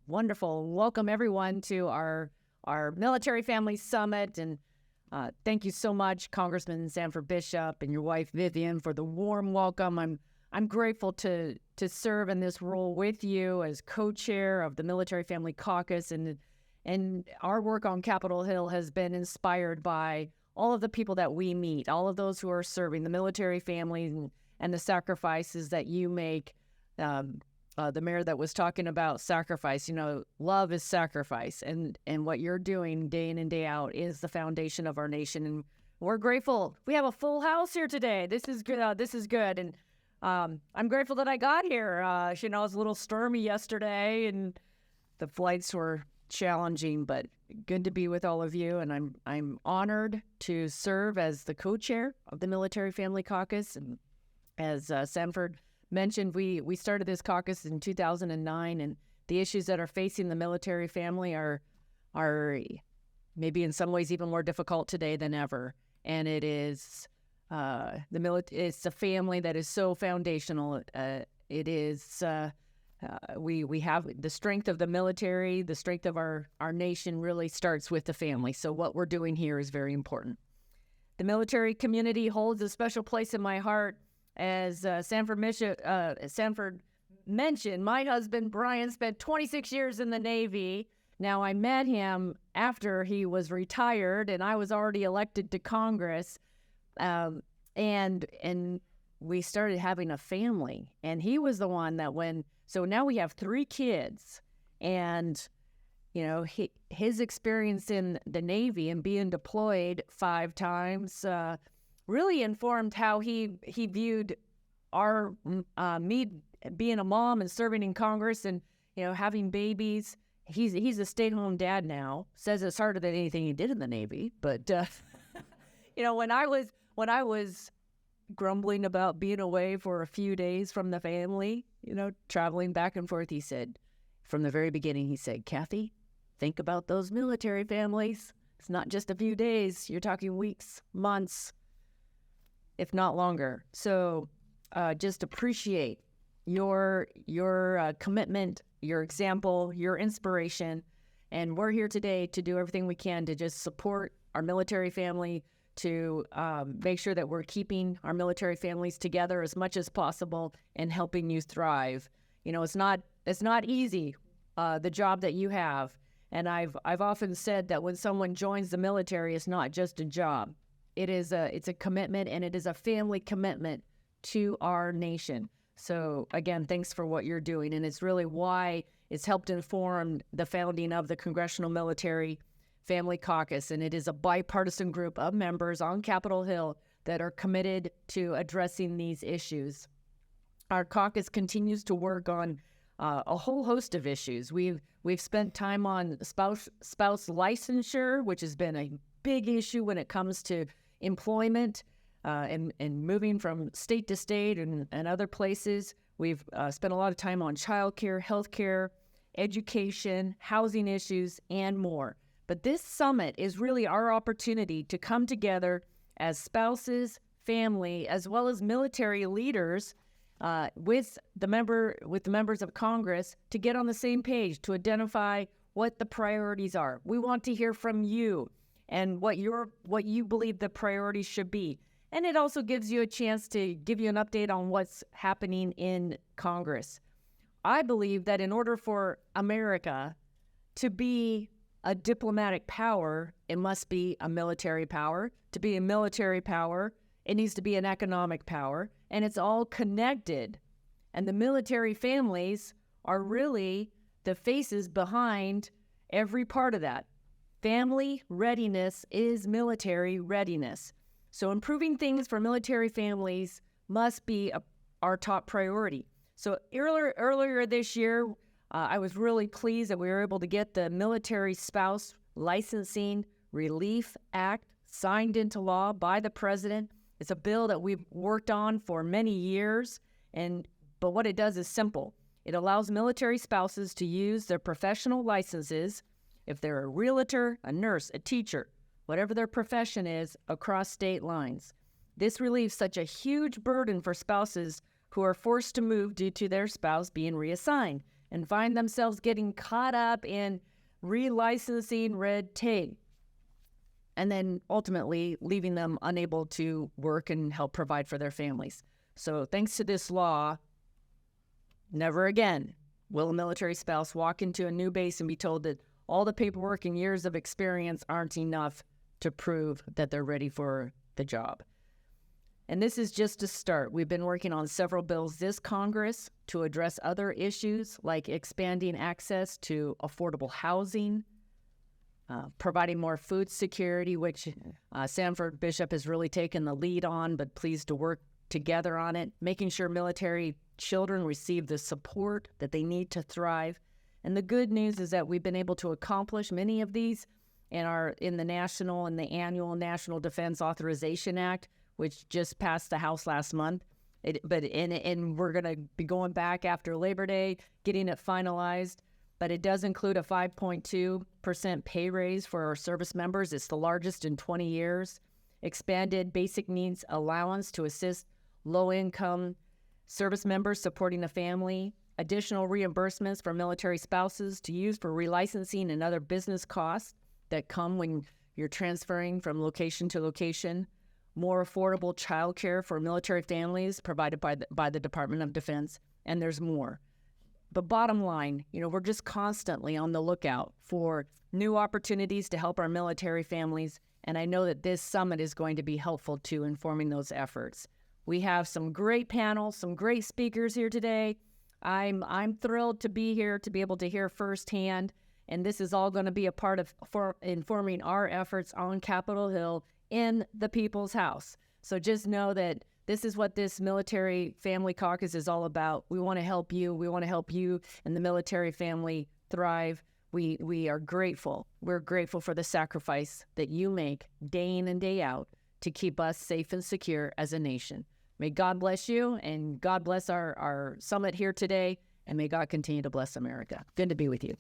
Wonderful. Welcome everyone to our Military Family Summit, and thank you so much, Congressman Sanford Bishop and your wife Vivian, for the warm welcome. I'm grateful to serve in this role with you as co-chair of the Military Family Caucus, and our work on Capitol Hill has been inspired by all of the people that we meet, all of those who are serving, the military families and the sacrifices that you make. The mayor that was talking about sacrifice, love is sacrifice. And what you're doing day in and day out is the foundation of our nation. And we're grateful. We have a full house here today. This is good. And I'm grateful that I got here. It was a little stormy yesterday and the flights were challenging, but good to be with all of you. And I'm honored to serve as the co-chair of the Military Family Caucus. And as Sanford mentioned, we started this caucus in 2009, and the issues that are facing the military family are maybe in some ways even more difficult today than ever. And it is it's a family that is so foundational. It is we have the strength of the military, the strength of our nation really starts with the family. So what we're doing here is very important. The military community holds a special place in my heart. As Sanford mentioned, my husband, Brian, spent 26 years in the Navy. Now, I met him after he was retired, and I was already elected to Congress. And we started having a family. And he was the one that so now we have 3 kids. And, his experience in the Navy and being deployed 5 times really informed how he viewed me being a mom and serving in Congress and, having babies. He's a stay-at-home dad now. Says it's harder than anything he did in the Navy. But, when I was grumbling about being away for a few days from the family, traveling back and forth, he said, from the very beginning, he said, Kathy, think about those military families. It's not just a few days. You're talking weeks, months, if not longer. So just appreciate your commitment, your example, your inspiration. And we're here today to do everything we can to just support our military family, to make sure that we're keeping our military families together as much as possible and helping you thrive. It's not easy, the job that you have. And I've often said that when someone joins the military, it's not just a job. It's a commitment, and it is a family commitment to our nation. So again, thanks for what you're doing. And it's really why it's helped inform the founding of the Congressional Military Family Caucus. And it is a bipartisan group of members on Capitol Hill that are committed to addressing these issues. Our caucus continues to work on a whole host of issues. We've spent time on spouse licensure, which has been a big issue when it comes to employment and moving from state to state and other places. We've spent a lot of time on childcare, healthcare, education, housing issues, and more. But this summit is really our opportunity to come together as spouses, family, as well as military leaders with the members of Congress to get on the same page, to identify what the priorities are. We want to hear from you and what you believe the priorities should be. And it also gives you a chance to give you an update on what's happening in Congress. I believe that in order for America to be a diplomatic power, it must be a military power. To be a military power, it needs to be an economic power, and it's all connected. And the military families are really the faces behind every part of that. Family readiness is military readiness. So improving things for military families must be our top priority. So earlier this year, I was really pleased that we were able to get the Military Spouse Licensing Relief Act signed into law by the president. It's a bill that we've worked on for many years, but what it does is simple. It allows military spouses to use their professional licenses if they're a realtor, a nurse, a teacher, whatever their profession is, across state lines. This relieves such a huge burden for spouses who are forced to move due to their spouse being reassigned. and find themselves getting caught up in relicensing red tape, and then ultimately leaving them unable to work and help provide for their families. So thanks to this law, never again will a military spouse walk into a new base and be told that all the paperwork and years of experience aren't enough to prove that they're ready for the job. And this is just a start. We've been working on several bills this Congress to address other issues like expanding access to affordable housing, providing more food security, which Sanford Bishop has really taken the lead on, but pleased to work together on it, making sure military children receive the support that they need to thrive. And the good news is that we've been able to accomplish many of these in the national and the annual National Defense Authorization Act, which just passed the House last month. And we're going to be going back after Labor Day, getting it finalized. But it does include a 5.2% pay raise for our service members. It's the largest in 20 years. Expanded basic needs allowance to assist low-income service members supporting a family. Additional reimbursements for military spouses to use for relicensing and other business costs that come when you're transferring from location to location. More affordable child care for military families provided by the Department of Defense. And there's more. But bottom line, we're just constantly on the lookout for new opportunities to help our military families. And I know that this summit is going to be helpful to informing those efforts. We have some great panels, some great speakers here today. I'm thrilled to be here to be able to hear firsthand. And this is all going to be a part of informing our efforts on Capitol Hill in the People's House. So just know that this is what this Military Family Caucus is all about. We want to help you. We want to help you and the military family thrive. We are grateful. We're grateful for the sacrifice that you make day in and day out to keep us safe and secure as a nation. May God bless you, and God bless our summit here today, and may God continue to bless America. Good to be with you.